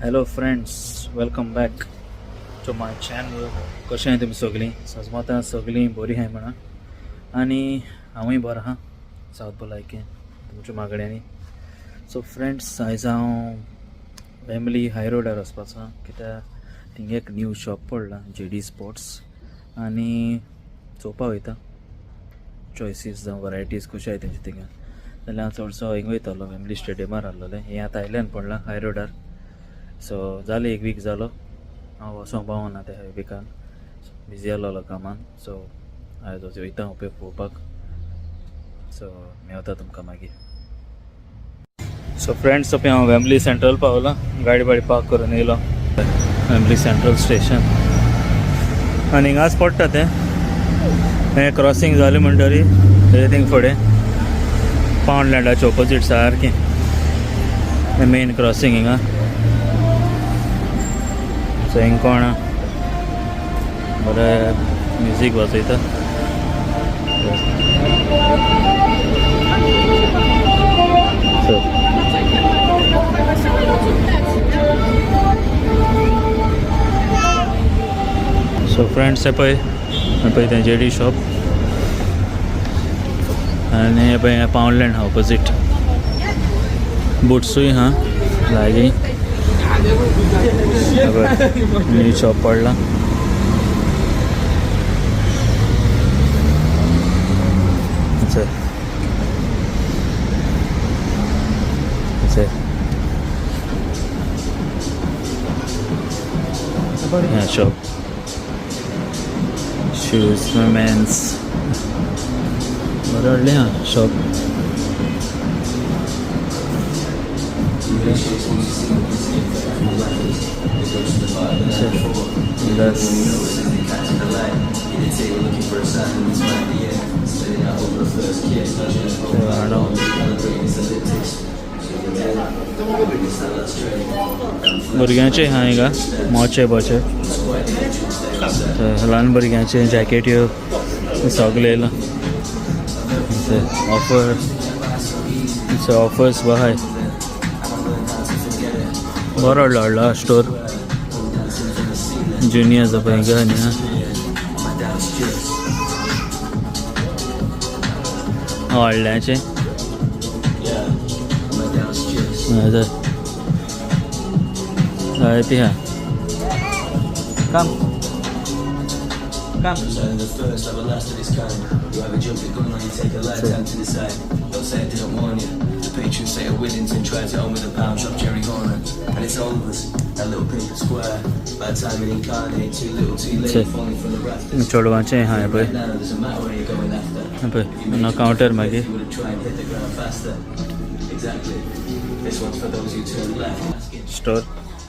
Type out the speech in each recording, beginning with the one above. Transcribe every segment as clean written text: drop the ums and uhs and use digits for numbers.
Hello friends, welcome back to my channel. कशें आहाय तुमी सगळीं? सजमतां सगळीं बरीं आहाय म्हणा. आनी हांवूय बरो आहा सावथ भलायकेन तुमच्या मागण्यांनी. सो फ्रेंड्स, आयज हांव वेम्बली हाय रोडार वचपाचो आहा, कित्याक थिंगा एक न्यू शॉप पडला JD स्पोर्ट्स, आनी चोवपा वयता चॉयसीस जावं वरायटीज कशें आहाय तेंचे थिंगा. जाल्यार हांव चडसो हिंग वयतालो, वेम्बली स्टेडियमार आहलोलें. हें आतां आयल्यान पडलां हाय रोडार. सो जालें एक वीक जालो हांव वचोंक पावना त्या विकान, बिजी आहलोलो कामान. सो आयज वयता हांव पळोवपाक. सो मेवता तुमकां मागीर. सो फ्रेंड्स, हांव वेम्बली सेंट्रल पावला, गाडी पार्क करून येयलो वेम्बली सेंट्रल स्टेशन. आनी हिंगाच पडटा तें. हें क्रॉसींग जालें म्हणटरी हे थिंग फुडें पावंडलँडाच्या ऑपोजीट सारकें हें मेन क्रॉसींग हिंगा. सो हिंग कोण बरें म्युजीक वाजयता. सो फ्रेंड्स, हे पळय तें JD शॉप, आनी हे पळय पावंडलँड आहा ऑपोजीट. बुट्सूय आहा लागीं. न्यू शॉप पडला. Yeah, shop. Shoes, men's. बरं व्हडलें आहा शॉप. भुरग्यांचे आहा हिंगा मोचे बोचे. ल्हान भुरग्यांचे जॅकेट्यो सगळे येयला. ऑफर्स बी आहाय. बरो व्हडलो स्टोर. जुनियर्स पळय हिंगा आनी आहा. व्हडल्याचे ती आहा. काम काम चेडवांचे आहा हें पळय. पळय कावंटर मागीर. स्टोर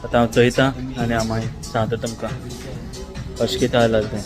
आतां हांव चोयतां आनी हांव मागीर सांगता तुमकां कशें कितें आयलां तें.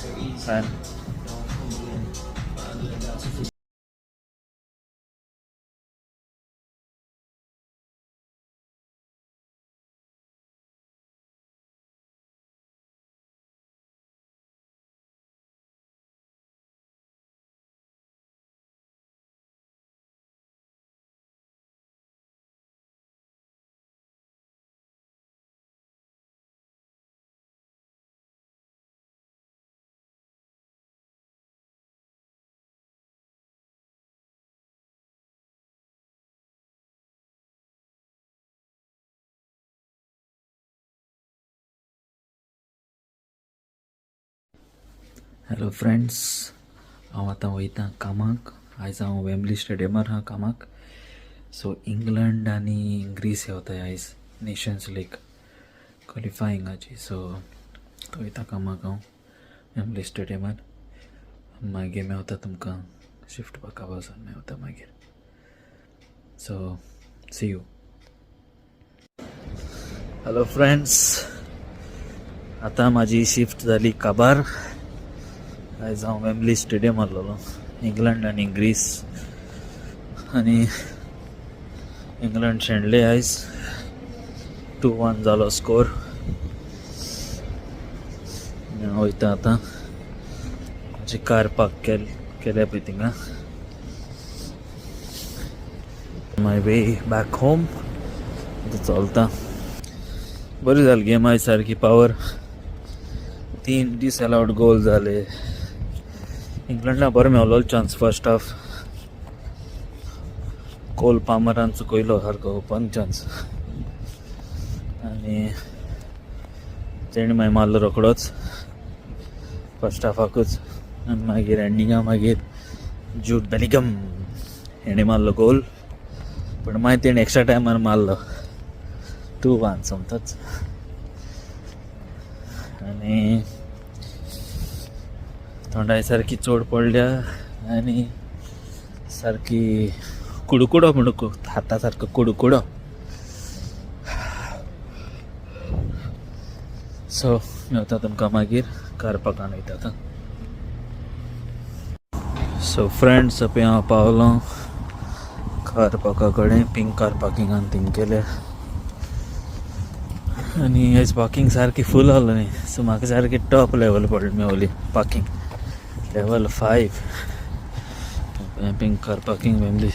हॅलो फ्रेंड्स, हांव आतां वयतां कामाक. आयज हांव वेम्बली स्टेडियमार आहा कामाक. सो इंग्लंड आनी ग्रीस येवताय आयज नेशन्स लीग क्वॉलिफायिंगाची. सो वयता कामाक हांव वेम्बली स्टेडियमार. मागीर मेवता तुमकां शिफ्ट बाका वचून मेवता मागीर. सो सी यू. हॅलो फ्रेंड्स, आतां म्हाजी शिफ्ट जाली काबार. आयज हांव वेम्बली स्टेडियम आहलोलो. इंग्लंड आनी ग्रीस, आनी इंग्लंड शेणले आयज. 2-1 जालो स्कोर. हांव वयता आतां. म्हाजी कार पार्क केल्या पळय थिंगा. माय वे बॅक होम चलता. बरी जाली गेम आयज सारकी पावर 3 डिसअलाउड गोल जाले. इंग्लंडला बरो मेळलो चान्स फर्स्ट हाफ. कोल पामरान चुकयलो सारको ओपन चान्स आनी तेणी मागीर मारलो रोखडोच फर्स्ट हाफाकूच. आनी मागीर एंडिंगा मागीर जूड बेलिंगम हेणे मारलो गोल. पण मागीर तेणी एक्स्ट्रा टायमार मारलो 2-1 सोमतोच. आनी थोंडाय सारकी चोड पडल्या आनी सारकी कुडकुडो म्हणून हाता सारको कुडकुडो. सो मेवता तुमकां मागीर कारपाकान वयता आतां. सो फ्रेंड्स पळय हांव पावलो कारपाका कडेन. पिंक कार पार्किंगान थिंग केल्या आनी हेज पार्किंग सारकी फूल आहलो न्ही. सो म्हाका सारकी टॉप लेवल मेवली parking level 5. Pink car parking Wembley.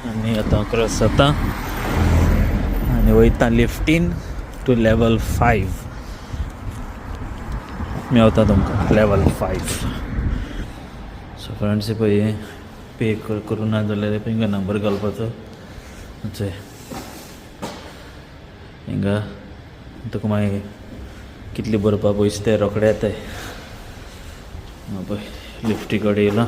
आनी आतां क्रॉस जाता आनी वयता लिफ्टीन टू लेवल 5. मेवता तुमकां लेवल 5. सो फ्रेंड्स पळय पे करूं ना जाल्यार हिंगा नंबर घालपाचो. हिंगा तुका मागीर कितले भरपा पयशे ते रोखडे येताय. पळय लिफ्टी कडेन येयला.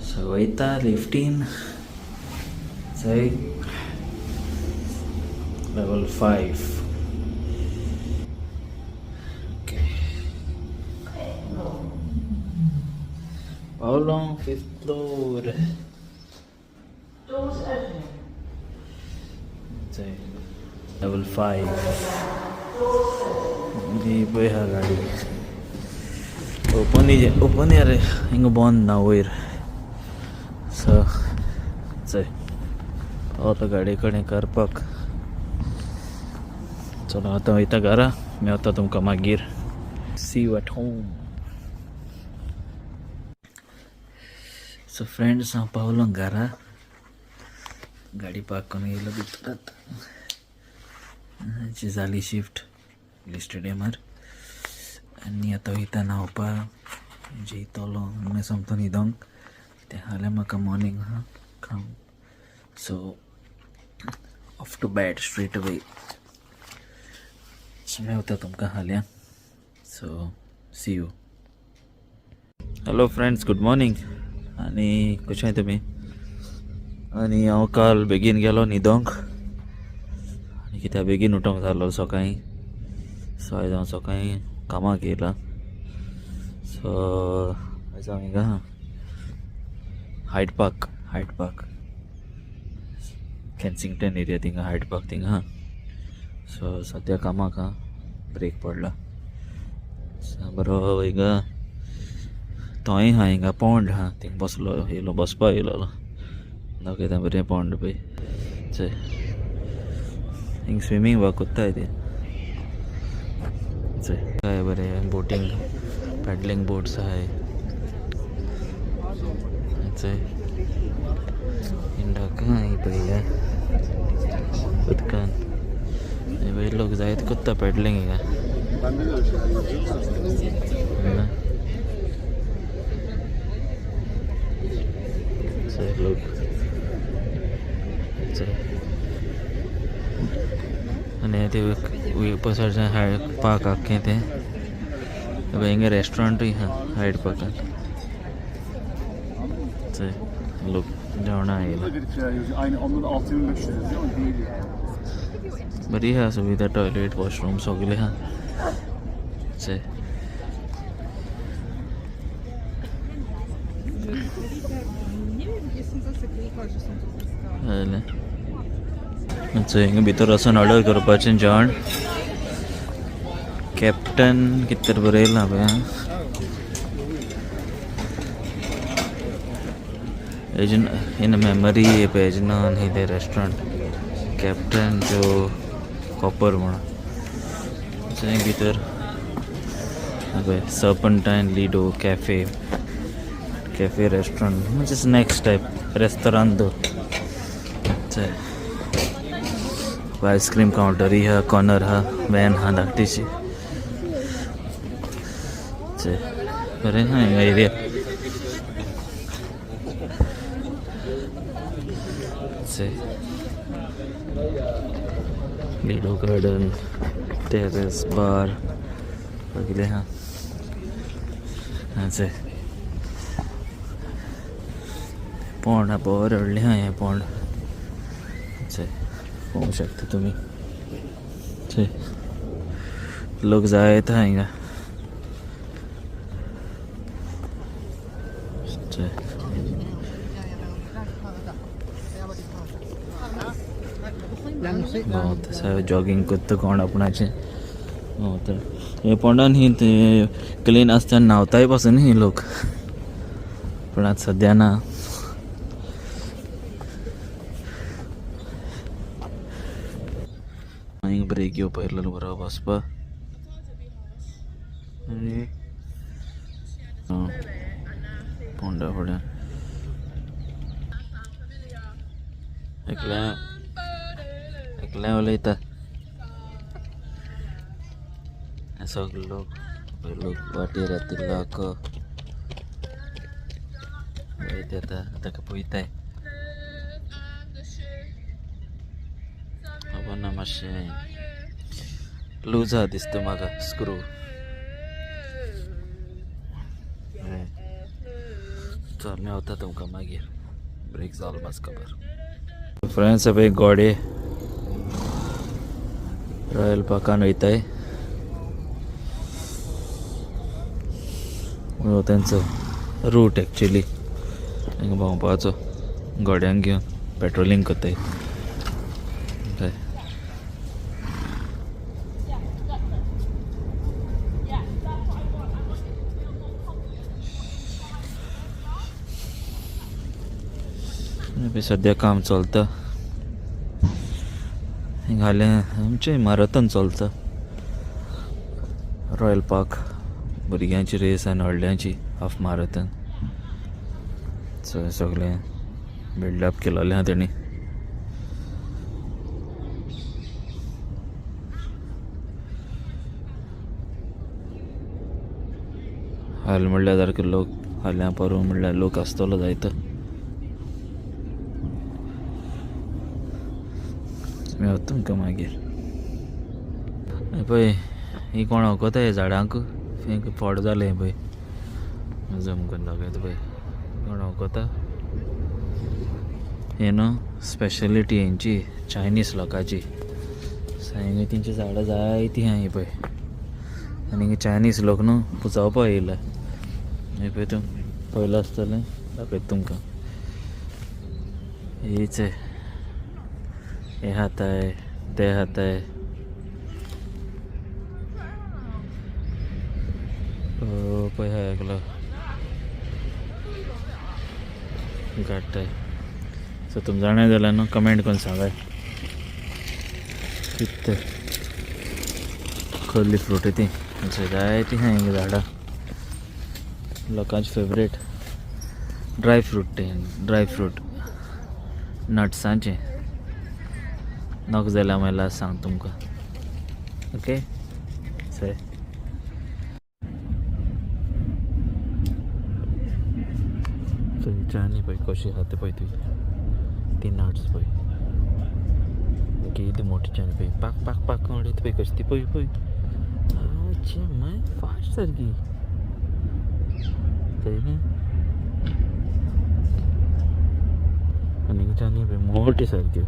सो वयता लिफ्टीन थंय level 5. Paulo 5th floor. Level 5 पळय हा गाडी ओपन यार हिंगा बंद ना वयर. सो चल पावता गाडी कडेन करपाक. चलो आतां वयता घरा. मेवता तुमकां मागीर. See you at home. So friends हांव पावलो घरा. गाडी पार्क करून येयलो भितरात. हाची जाली शिफ्ट स्टेडियमार आनी आतां वयता न्हांवपाक. जेयतलो आनी सोमतो न्हिदोंक. तें जाल्यार म्हाका मॉर्निंग आहा काम. So off to bed straight away. मेवता तुमकां हाल्या. So see you. Hello friends good morning. आनी कशें तुमी. आनी हांव काल बेगीन गेलो न्हिदोंक आनी कित्याक बेगीन उठोंक जालो सकाळीं. सो आयज हांव सकाळीं कामाक येयला. सो आयज हांव हिंगा हायड पार्क केन्सिंगटन एरिया थिंगा हायड पार्क थिंगा. सो सद्या कामाक हा ब्रेक पडला. बरो हिंगा थंय हा हिंगा पॉंड हा थिंग बसलो येयलो बसपा येयलो. दाखयता बरें पॉंड पळय. चल हिंग स्विमींग वा कोत्ताय ते. चल काय बरें बोटींग पॅडलिंग बोट्स आहाय. चल इंडाकाय पळय उदकान पळय लोक जायत कोत्ता पॅडलिंग हिंगा. चल लोक आनी ते पसरच्यान पार्क आख्खें तें. हिंगा रेस्टॉरंटूय हा हायड पार्कान. चल लोक जेवणा येयला. बरी हा सुविधा. टॉयलेट वॉशरूम सगळे हा. चल हिंगा भितर वचून ऑर्डर करपाचें जेवण. कॅप्टन कितें तर बरयलां पळय. इन मेमरी पेज नॉन हे रेस्टॉरंट कॅप्टन जो कॉपर म्हणून. थंय भितर पळय सर्पंटायन लिडो कॅफे रेस्टॉरंट म्हणजे स्नॅक्स टायप रेस्तोरांत. आइस्क्रीम काउंटर ही हा कॉर्नर हा वॅन हा धाकटीशी बरें हा हिंगा area Lido garden terrace bar बघितले हा पॉन्ड हा बरें व्हडलें हा हें पॉन्ड पळोवंक शकता तुमी लोक जायत हा हिंगा जॉगिंग करता कोण आपणाचें हे पोंडान ही क्लीन आसतना न्हांवताय पासून ही लोक पण आतां सद्या ना हिंगा ब्रेक घेवपा येयलो बरो बसपा आनी पोंडा फुड्यान एकल्या उलयता सगळे लोक वाटेर येतिल्लो आख्खो वयत येता ताका पळयताय खबर ना मातशें लूज आहा दिसता म्हाका स्क्रू चल मेवता तुमकां मागीर ब्रेक जालो मात खबर फ्रेंड्स पळय गोडे रॉयल पार्कान वयताय तेंचो रूट एक्चुली हिंगा भोंवपाचो गोड्यांक घेवन पेट्रोलिंग करताय सद्या काम चलता हिंगा आमच्या इमारतान चलता रॉयल पार्क भुरग्यांची रेस आनी व्हडल्यांची हाफ मारथन सगळें बिल्डअप केलेलें आहा तेणी हाल म्हणल्यार सारके लोक हाल्या परवा म्हणल्यार लोक आसतलो जायतो मेवता तुमकां मागीर पळय ही कोण वखता हे झाडांक फोड जाले पळय जम करून दाखयता पळय कोण वखता हे न्हू स्पेशलिटी हेंची चायनीज लोकांची हांगा तेंची झाडां जायतीं आहा ही पळय आनी हिंगा चायनीज लोक न्हू पुंजावपा येयला हे पळय तूं पळयलां आसतलें दाखयता तुमकां हीच हे हाताय ते हाताय पळय हा एकलो काडटाय सो तुमी जाणाय जाल्यार न्हू कमेंट करून सांगाय कितें खरली फ्रूट ती जायतीं आहा हिंगा झाडां लोकांचे फेवरेट ड्राय फ्रूट नट्सांचे नॉक जाल्यार मागीर सांग तुमकां ओके सय चानी पळय कशी आहा ते पळय तुजी ती नट्स पळय किती मोठी चानी पळय पाक पाक पाक उडयता पळय कशी ती पळय पळय माय फास्ट सारकी आनी चानी पळय मोठी सारक्यो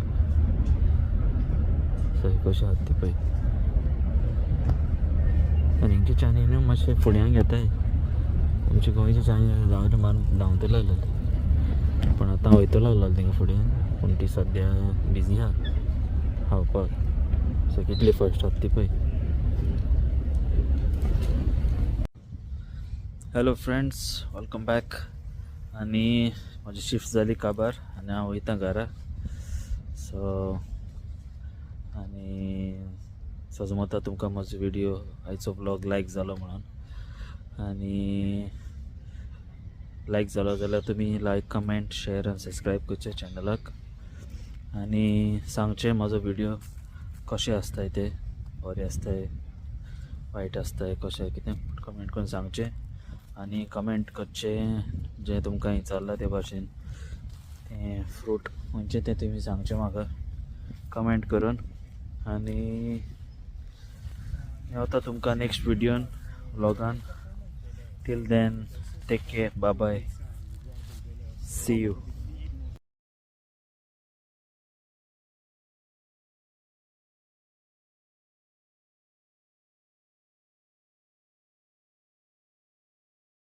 सय कशी आहात ती पळय आनी हिंची चानी न्हू मातशें फुड्यांक घेताय आमची गोंयची चानी जावं मारून धांवतलो लागलेली पण आतां वयतलो लागलो थिंगा फुडें पूण ती सद्या बिजी आहा खावपाक सो कितली फस्ट आहात ती पळय हॅलो फ्रेंड्स वेलकम बॅक आनी म्हाजी शिफ्ट जाली काबार आनी हांव वयता घरा सो आनी समजता तुमकां म्हजो व्हिडियो आयचो ब्लॉग लायक जालो म्हणून आनी लायक जालो जाल्यार तुमी लायक कमेंट शेअर आनी सबस्क्रायब करचें चॅनलाक आणि सांगचे माझो व्हिडिओ कशें आसताय ते बरें आसताय वायट आसताय कशें कितें कमेंट करून सांगचे आणि कमेंट करचे जे तुमकां विचारला ते भाशेन ते फ्रूट म्हणजे ते तुम्ही सांगचे म्हाका कमेंट करून आणि मेवता तुमकां नेक्स्ट व्हिडिओन व्लॉगान till then take care bye bye see you.